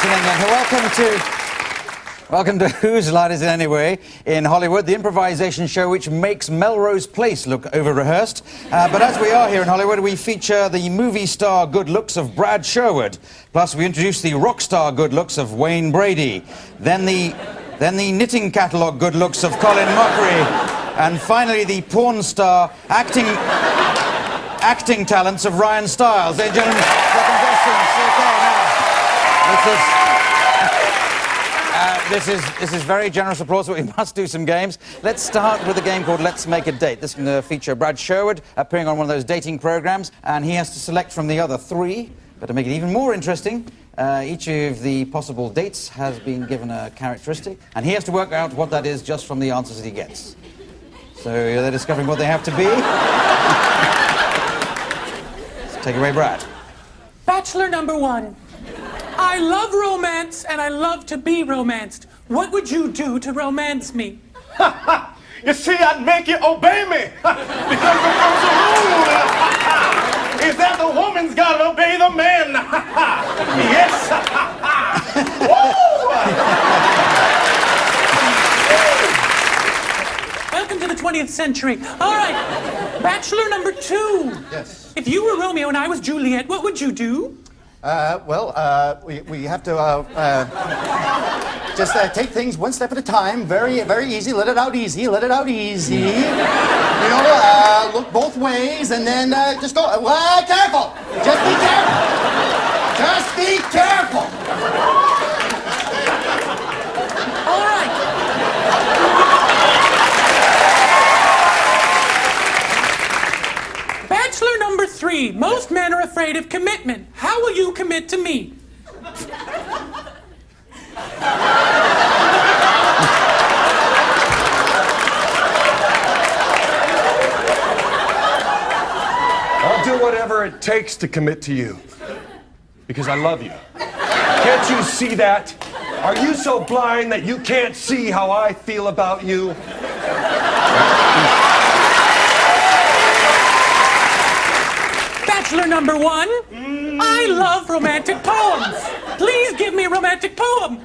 Place in England. Welcome to Whose Line Is It Anyway? In Hollywood, the improvisation show which makes Melrose Place look over-rehearsed. But as we are here in Hollywood, we feature the movie star good looks of Brad Sherwood. Plus, we introduce the rock star good looks of Wayne Brady. Then the knitting catalogue good looks of Colin Mockery. And finally, the porn star acting talents of Ryan Stiles. Ladies and gentlemen, this is very generous applause, but we must do some games. Let's start with a game called Let's Make a Date. This can feature Brad Sherwood appearing on one of those dating programs, and he has to select from the other three. But to make it even more interesting, each of the possible dates has been given a characteristic, and he has to work out what that is just from the answers that he gets. So they're discovering what they have to be. Let's take it away, Brad. Bachelor number one. I love romance, and I love to be romanced. What would you do to romance me? You see, I'd make you obey me. Because the first rule is that the woman's got to obey the man. Yes. Welcome to the 20th century. All right, Bachelor number two. Yes. If you were Romeo and I was Juliet, what would you do? We have to just take things one step at a time. Very, very easy. Let it out easy. Let it out easy. You know, look both ways, and then just go. Careful. Just be careful. Just be careful. All right. Bachelor number three. Most men are afraid of commitment. How will you commit to me? I'll do whatever it takes to commit to you. Because I love you. Can't you see that? Are you so blind that you can't see how I feel about you? Bachelor number one. I love romantic poems. Please give me a romantic poem.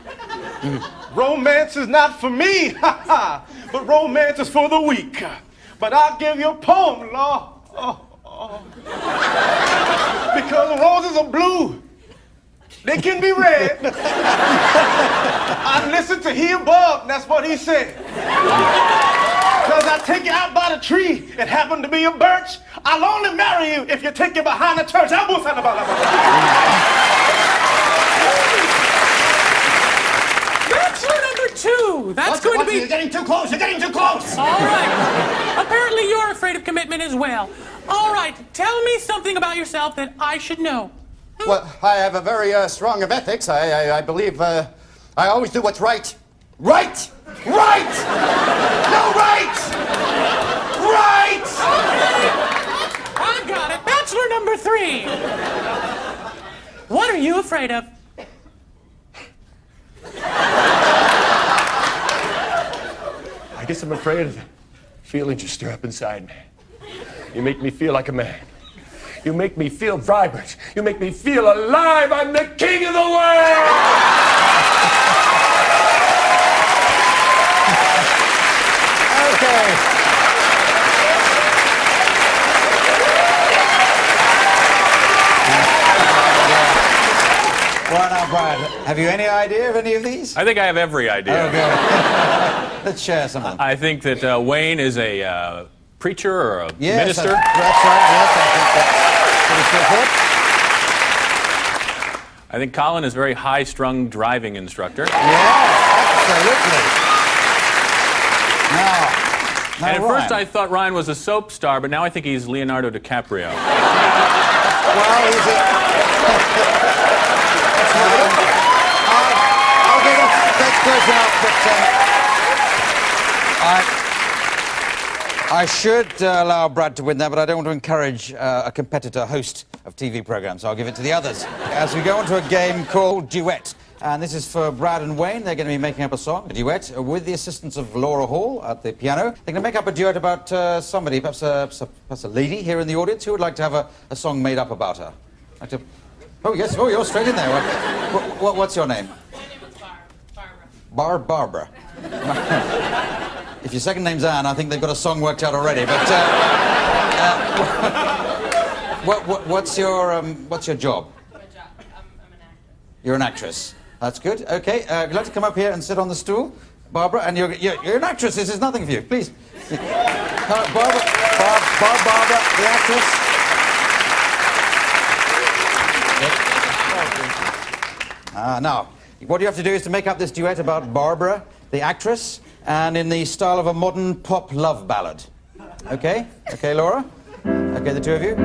Romance is not for me, but romance is for the weak. But I'll give you a poem, Lord. Because roses are blue. They can be red. I listened to He Above, that's what he said. Because I take you out by the tree, it happened to be a birch. I'll only marry you if you take you behind the church. Bachelor number two. That's going to be... You're getting too close. You're getting too close. All right. Apparently you're afraid of commitment as well. All right. Tell me something about yourself that I should know. Well, I have a very strong of ethics. I believe I always do what's right. Right! Right! No, right! Right! Okay. I got it. Bachelor number three. What are you afraid of? I guess I'm afraid of the feelings you stir up inside me. You make me feel like a man. You make me feel vibrant. You make me feel alive. I'm the king of the world! Okay. Well, now, Brad, have you any idea of any of these? I think I have every idea. Okay. Let's share some of them. I think that Wayne is a preacher or a Yes, minister. That's right. Yes, I think that's pretty straightforward. I think Colin is a very high-strung driving instructor. Yes, absolutely. Now, And at Ryan. first I thought Ryan was a soap star, but now I think he's Leonardo DiCaprio. Well, he's a... Okay, that's close enough, but I should allow Brad to win that, but I don't want to encourage a competitor host of TV programs, so I'll give it to the others. As we go into a game called Duet. And this is for Brad and Wayne. They're going to be making up a song, a duet, with the assistance of Laura Hall at the piano. They're going to make up a duet about somebody, perhaps a lady here in the audience who would like to have a song made up about her. Like to Oh, yes. Oh, you're straight in there. What's your name? My name is Barbara. Barbara. If your second name's Anne, I think they've got a song worked out already. But what's your job? My job. I'm an actor. You're an actress. That's good. Okay. Would you like to come up here and sit on the stool, Barbara? And you're an actress. This is nothing for you. Please. Barbara, the actress. Now, what you have to do is to make up this duet about Barbara, the actress, and in the style of a modern pop love ballad. Okay? Okay, Laura? Okay, the two of you?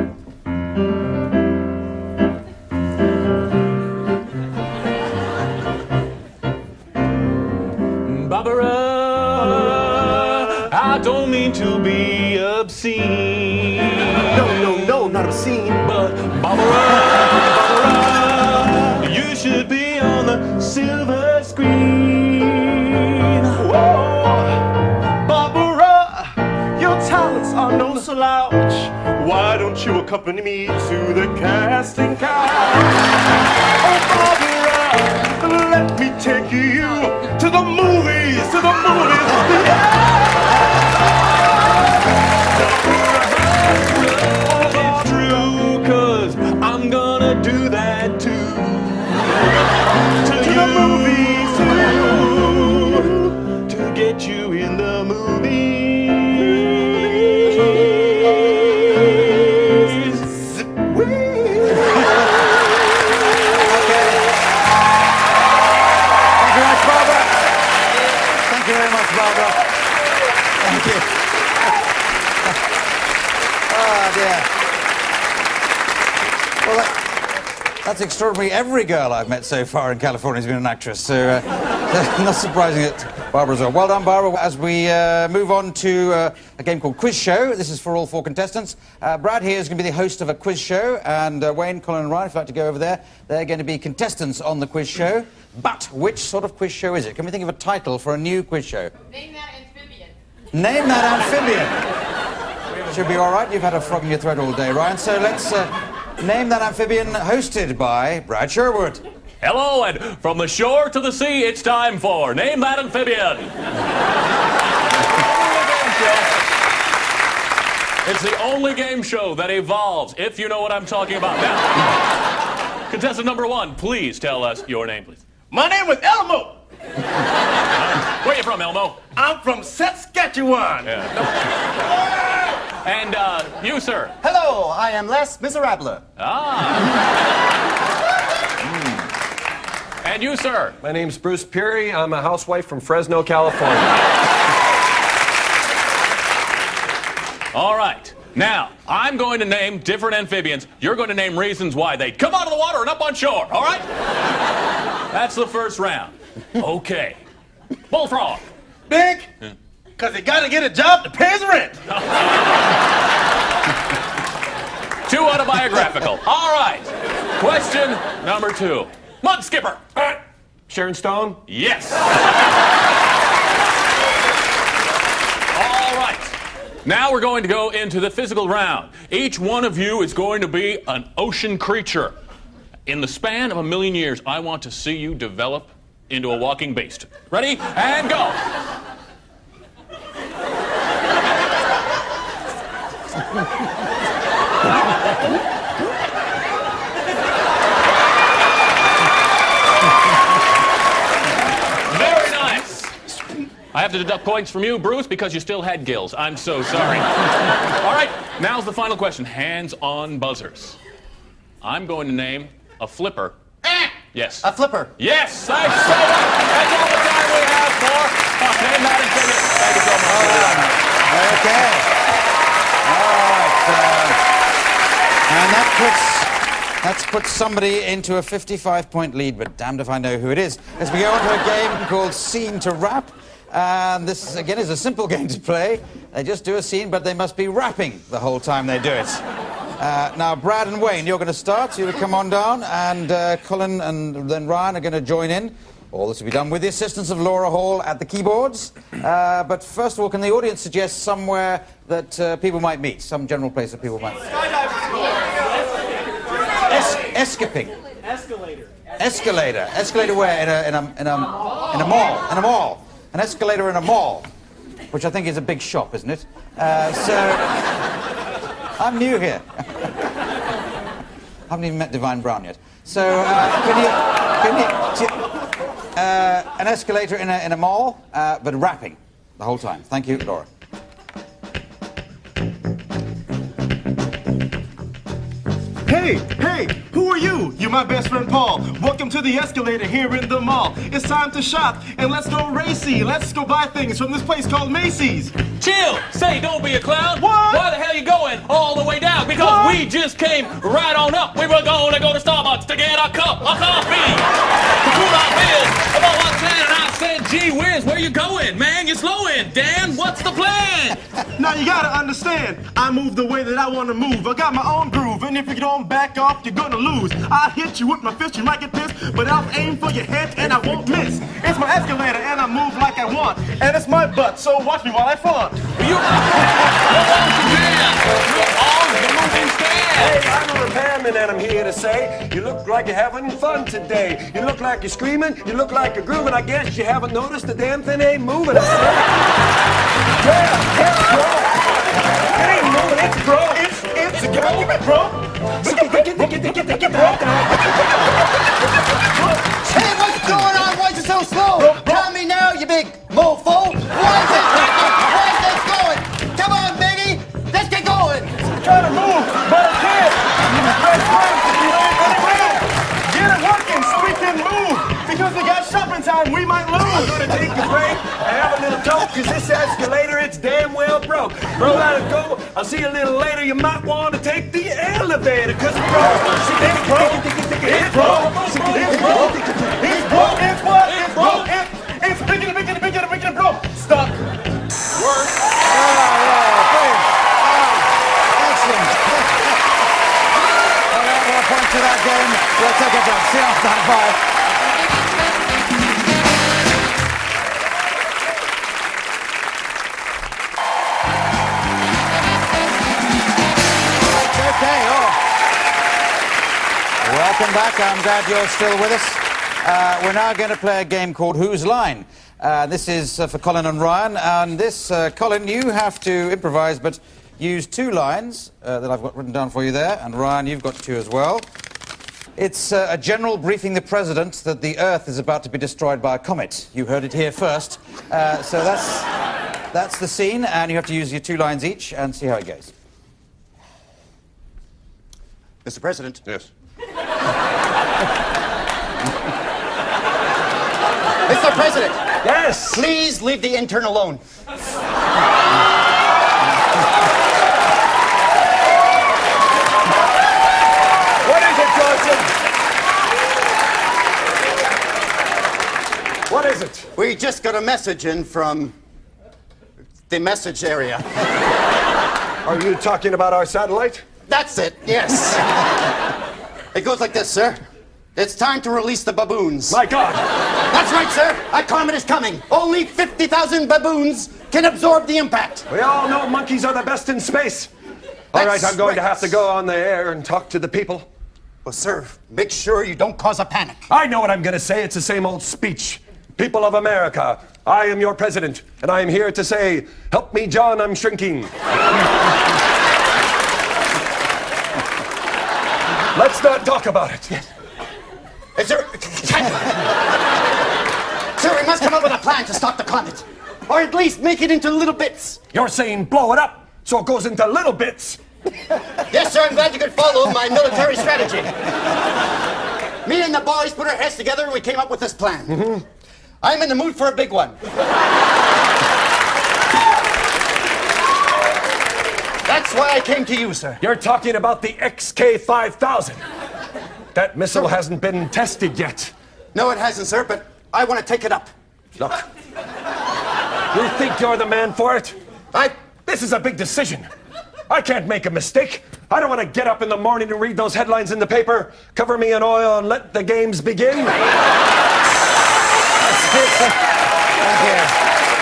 Barbara, I don't mean to be obscene. No, not obscene. But Barbara, you should be on the silver screen. Barbara, your talents are no slouch. Why don't you accompany me to the casting couch? Oh, Barbara, let me take you to the movies, to the movies. It's true, 'cause I'm gonna do that too. To the movies, to get you in the movies. Thank you very much, Barbara. Thank you. Oh, dear. Well, that's extraordinary. Every girl I've met so far in California has been an actress, so not surprising that Barbara's well. Well done, Barbara. As we move on to a game called Quiz Show, this is for all four contestants. Brad here is going to be the host of a quiz show, and Wayne, Colin and Ryan, if you'd like to go over there, they're going to be contestants on the quiz show. But which sort of quiz show is it? Can we think of a title for a new quiz show? Name that amphibian. Name that amphibian. Should be all right. You've had a frog in your throat all day, Ryan. So let's name that amphibian, hosted by Brad Sherwood. Hello, and from the shore to the sea, it's time for Name That Amphibian. It's the only game show that evolves, if you know what I'm talking about. Now, contestant number one, please tell us your name, please. My name is Elmo. Where you from, Elmo? I'm from Saskatchewan. And you, sir? Hello, I am Les Miserable. And you, sir? My name's Bruce Peary. I'm a housewife from Fresno, California. All right. Now, I'm going to name different amphibians. You're going to name reasons why they come out of the water and up on shore, all right? That's the first round. Okay. Bullfrog. Big, because he got to get a job to pay his rent. Too autobiographical. All right. Question number two. Mud skipper. Sharon Stone? Yes. All right. Now we're going to go into the physical round. Each one of you is going to be an ocean creature. In the span of 1,000,000 years, I want to see you develop into a walking beast. Ready? And go. Very nice. I have to deduct points from you, Bruce, because you still had gills. I'm so sorry. All right, now's the final question. Hands on buzzers. I'm going to name a flipper. Yes. A flipper. Yes, I say that. That's all the time we have for Name That Amphibian. Thank you so much. Okay. All right. And that puts somebody into a 55-point lead, but damned if I know who it is. As we go on to a game called Scene to Rap. And this, again, is a simple game to play. They just do a scene, but they must be rapping the whole time they do it. Now, Brad and Wayne, you're going to start. You'll come on down, and Colin and then Ryan are going to join in. All this will be done with the assistance of Laura Hall at the keyboards. But first of all, can the audience suggest somewhere that people might meet? Some general place that people might meet? Escaping. Escalator. Escalator where? In a mall. In a mall. An escalator in a mall, which I think is a big shop, isn't it? I'm new here. I haven't even met Divine Brown yet. So, an escalator in a mall, but rapping the whole time. Thank you, Laura. Hey, who are you? You're my best friend Paul. Welcome to the escalator here in the mall. It's time to shop and let's go racy. Let's go buy things from this place called Macy's. Chill! Say, don't be a clown! What? Why the hell you going all the way down? Because What? we just came right on up. We were going to go to Starbucks to get a cup of coffee. To cool our bills about what's that, and I said, gee whiz, where you going? Man, you're slowing. Dan, what's the plan? Now you gotta understand, I move the way that I wanna move. I got my own groove, and if you don't back off, you're gonna lose. I'll hit you with my fist, you might get pissed, but I'll aim for your head and I won't miss. It's my escalator and I move like I want, and it's my butt, so watch me while I flaunt. You're on the moving stand. Hey, I'm a repairman and I'm here to say, you look like you're having fun today. You look like you're screaming, you look like you're grooving. I guess you haven't noticed the damn thing ain't moving. I said. Yeah, bro. It ain't moving, it's bro. It's give it, bro. Take it, bro. Hey, what's going on? Why is it so slow? Tell me now, you big mofo. Why is it taking? Why is this going? Come on, Biggie. Let's get going. I'm trying to move, but I can't. Get it working so we can move, because we got shopping time, we might lose. I'm gonna take a break and have a little talk, cause this escalator, it's damn well broke. Bro, let it go. I'll see you a little later. You might want to take the elevator, cause it's broke. It's broke. It's broke. It's broke. It's broke. It's what? It's broke. It's bigger, broke. Stuck. Excellent. All right, well, point to that game. We'll take a break. See you after that. Bye. Okay. Welcome back. I'm glad you're still with us. We're now going to play a game called Whose Line? This is for Colin and Ryan. And this, Colin, you have to improvise, but use two lines that I've got written down for you there. And Ryan, you've got two as well. It's a general briefing the president that the Earth is about to be destroyed by a comet. You heard it here first. So that's the scene, and you have to use your two lines each and see how it goes. Mr. President. Yes. Mr. President. Yes. Please leave the intern alone. What is it, Johnson? What is it? We just got a message in from the message area. Are you talking about our satellite? That's it, yes. It goes like this, sir. It's time to release the baboons. My God. That's right, sir. A comet is coming. Only 50,000 baboons can absorb the impact. We all know monkeys are the best in space. All right, That's I'm going to right. have to go on the air and talk to the people. Well, sir, make sure you don't cause a panic. I know what I'm going to say. It's the same old speech. People of America, I am your president, and I am here to say, help me, John, I'm shrinking. Let's not talk about it. Sir, sir, we must come up with a plan to stop the comet. Or at least make it into little bits. You're saying blow it up so it goes into little bits. Yes, sir, I'm glad you could follow my military strategy. Me and the boys put our heads together and we came up with this plan. Mm-hmm. I'm in the mood for a big one. That's why I came to you, sir. You're talking about the XK-5000. That missile hasn't been tested yet. No, it hasn't, sir, but I want to take it up. Look, you think you're the man for it? This is a big decision. I can't make a mistake. I don't want to get up in the morning and read those headlines in the paper. Cover me in oil and let the games begin. Thank you.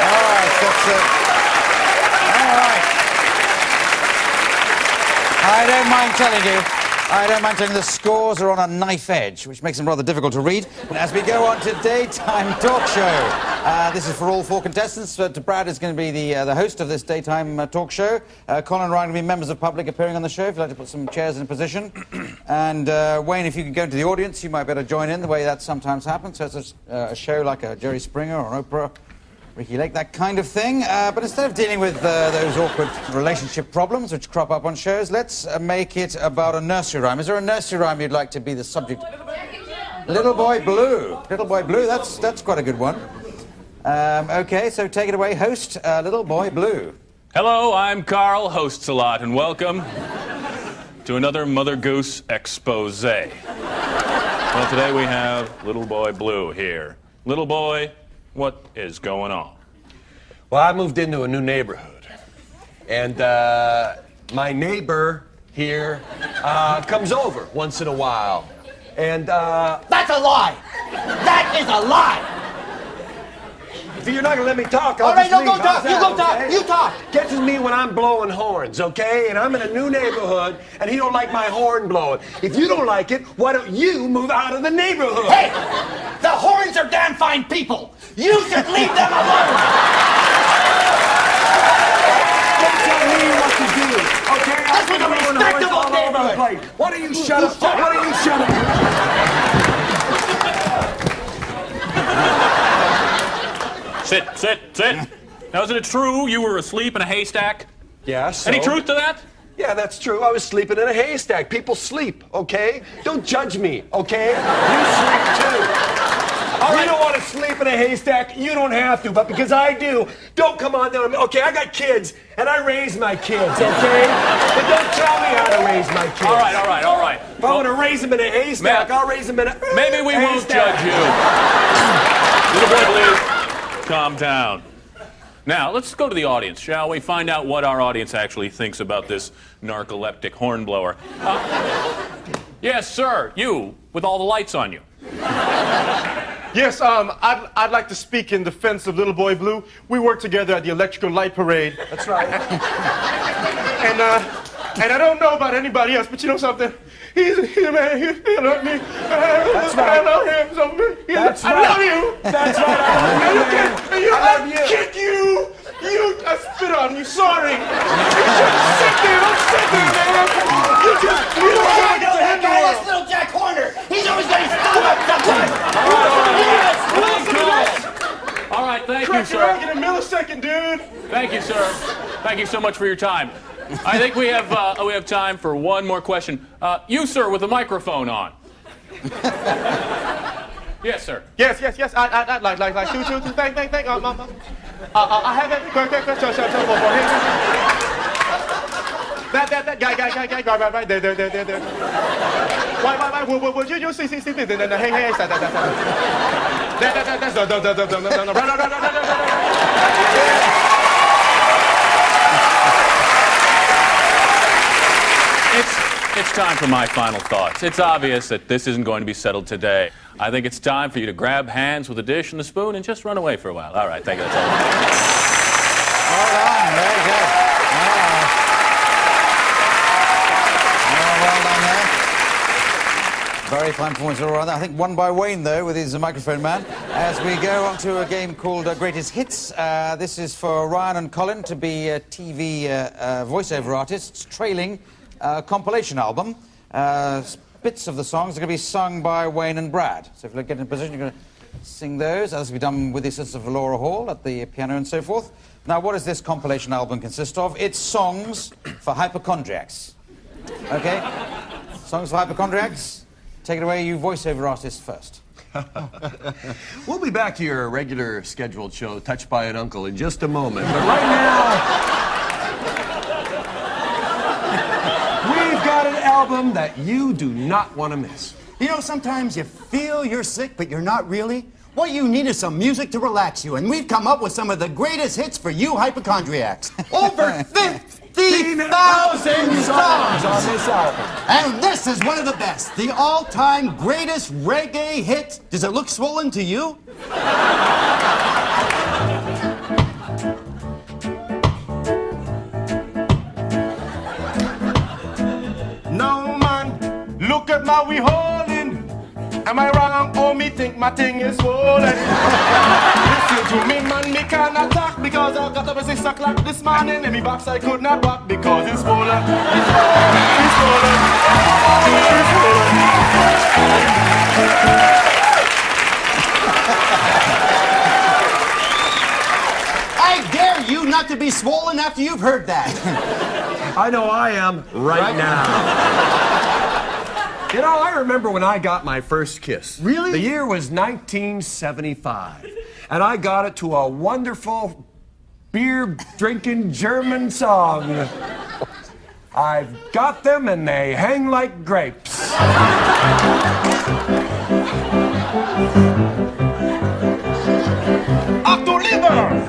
All right, that's it. All right. I don't mind telling you, I don't mind telling you the scores are on a knife edge, which makes them rather difficult to read. As we go on to Daytime Talk Show. This is for all four contestants. Brad is going to be the host of this Daytime Talk Show. Colin and Ryan will be members of public appearing on the show, if you'd like to put some chairs in position. And Wayne, if you could go into the audience, you might better join in the way that sometimes happens. So it's a show like a Jerry Springer or an Oprah, Ricky Lake, that kind of thing. But instead of dealing with those awkward relationship problems which crop up on shows, let's make it about a nursery rhyme. Is there a nursery rhyme you'd like to be the subject? Little Boy Blue. Little Boy Blue, that's quite a good one. OK, so take it away, host, Little Boy Blue. Hello, I'm Carl, hosts a lot, and welcome to another Mother Goose expose. Well, today we have Little Boy Blue here. Little boy, what is going on? Well, I moved into a new neighborhood, and my neighbor here comes over once in a while, and That's a lie! That is a lie! if you're not gonna let me talk, I'll All right, just no, leave. go talk. How's You that, go talk. okay? You talk. Catches me when I'm blowing horns, okay? And I'm in a new neighborhood, and he don't like my horn blowing. If you don't like it, why don't you move out of the neighborhood? Hey! The Horns are damn fine people! You should leave them alone! Don't tell me what to do, okay? This was a respectable neighborhood. Why don't you shut up? Why don't you shut up? Sit. Now, isn't it true you were asleep in a haystack? Yeah, so? Any truth to that? Yeah, that's true. I was sleeping in a haystack. People sleep, okay? Don't judge me, okay? You sleep too. All right. You don't want to sleep in a haystack. You don't have to, but because I do, don't come on down to me. Okay, I got kids, and I raise my kids, okay? But don't tell me how to raise my kids. All right. If I want to raise them in a haystack, I'll raise them in a Maybe we won't haystack. judge you. Little boy Blue, calm down. Now, let's go to the audience, shall we? Find out what our audience actually thinks about this narcoleptic hornblower. Yes, sir, you, with all the lights on you. Yes, I'd like to speak in defense of Little Boy Blue. We work together at the Electrical Light Parade. That's right. And I don't know about anybody else, but you know something? He's a man. He'll hurt me. That's right. I love him so much. That's I right. love you. That's right. I love you. I kick you. I spit on you. Sorry. You shouldn't sit there. Don't sit there, man. You don't I get know to that hit the guy, world. that's little Jack Horner. He's always going to stop up sometimes. All right, thank you, Crack your egg sir. in a millisecond, dude. Thank you, sir. Thank you so much for your time. I think we have time for one more question. You, sir, with the microphone on. Yes, sir. Yes. I'd like, thank. I have that. That guy, right there. Why, would you see, hey, It's time for my final thoughts. It's obvious that this isn't going to be settled today. I think it's time for you to grab hands with the dish and the spoon and just run away for a while. All right, thank you. That's all. Hold on, very good. Well done there. Very fine performance all around. I think won by Wayne, though, with his microphone man. As we go on to a game called Greatest Hits. This is for Ryan and Colin to be TV voiceover artists trailing a compilation album. Bits of the songs are going to be sung by Wayne and Brad. So if you get in a position, you're going to sing those. This will be done with the assistance of Laura Hall at the piano and so forth. Now, what does this compilation album consist of? It's songs for hypochondriacs. Okay? Songs for hypochondriacs. Take it away, you voiceover artists first. We'll be back to your regular scheduled show, Touched by an Uncle, in just a moment. But right now, we've got an album that you do not want to miss. You know, sometimes you feel you're sick, but you're not really. What you need is some music to relax you, and we've come up with some of the greatest hits for you hypochondriacs. Over 50,000 songs on this album. And this is one of the best, the all-time greatest reggae hit. Does it look swollen to you? No man Look at my wee holding. Am I wrong? Oh, me think my thing is swollen. Listen to me, man, me cannot talk because I got up at 6 o'clock this morning and me box I could not walk because it's swollen. It's swollen. It's swollen. It's swollen. I dare you not to be swollen after you've heard that. I know I am right now. You know, I remember when I got my first kiss. Really? The year was 1975. And I got it to a wonderful beer-drinking German song. I've got them and they hang like grapes.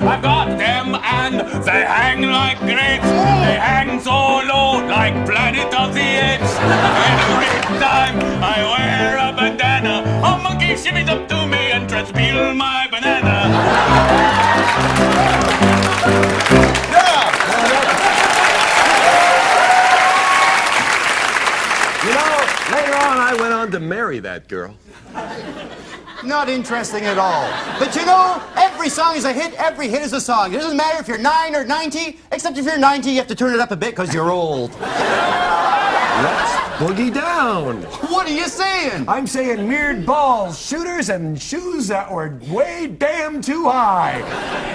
I've got them and they hang like grapes. They hang so low like Planet of the Apes. Every time I wear a bandana, a monkey shimmies up to me and tries to peel my banana. You know, later on I went on to marry that girl. Not interesting at all. But you know, every song is a hit, every hit is a song. It doesn't matter if you're 9 or 90, except if you're 90, you have to turn it up a bit because you're old. Let's boogie down. What are you saying? I'm saying weird balls, shooters, and shoes that were way damn too high.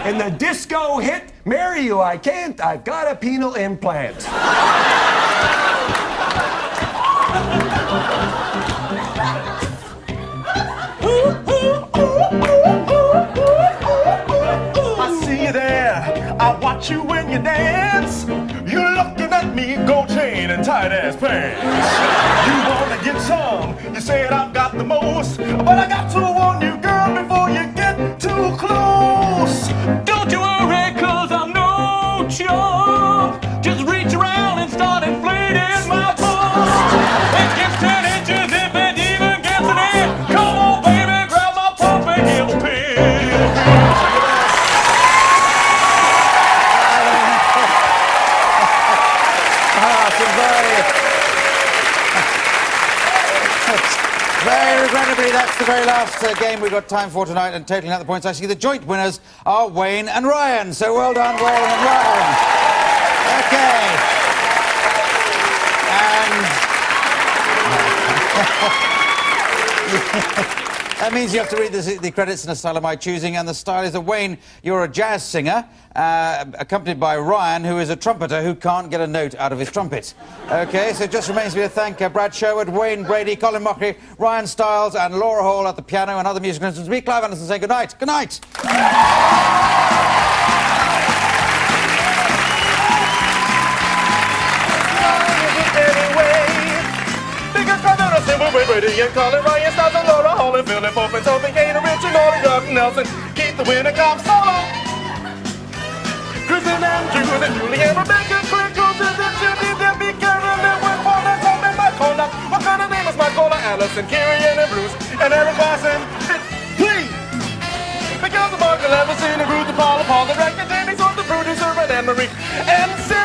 In the disco hit, Marry You I Can't, I've got a penile implant. I see you there. I watch you when you dance. You're looking at me, gold chain and tight ass pants. You wanna get some? You said I've got the most, but I got to warn you, girl, before you get too close. Don't you worry, cause I'm no chump. Just reach around and start inflating my pump. It gets 10 inches if it even gets an inch. Come on, baby, grab my pump and give a pin. Very regrettably, that's the very last game we've got time for tonight, and totaling out the points, I see the joint winners are Wayne and Ryan. So well done, Wayne and Ryan. Okay. And that means you have to read the credits in a style of my choosing, and the style is that Wayne, you're a jazz singer, accompanied by Ryan, who is a trumpeter who can't get a note out of his trumpet. Okay, so it just remains me to thank Brad Sherwood, Wayne Brady, Colin Mockery, Ryan Stiles, and Laura Hall at the piano and other musical instruments. Me, Clive Anderson, saying good night. Good night. Brady and Colin, Ryan Stiles and Laura Hall and Philip Hope and Toby Kane and Richard Norton, Gordon Nelson, Keith the Winner Cop Solo, Kristen Andrews and Julie and Rebecca Crickles and Jimmy, Debbie, Karen and Winford and Tom and Mike Conduct. What kind of name is Mike Cola? Allison, Kirian and Bruce and Eric Boston. Please! Because of Mark, I've never seen a Ruth, Paul, the record, Jamie's on the producer and Anne-Marie and Sarah.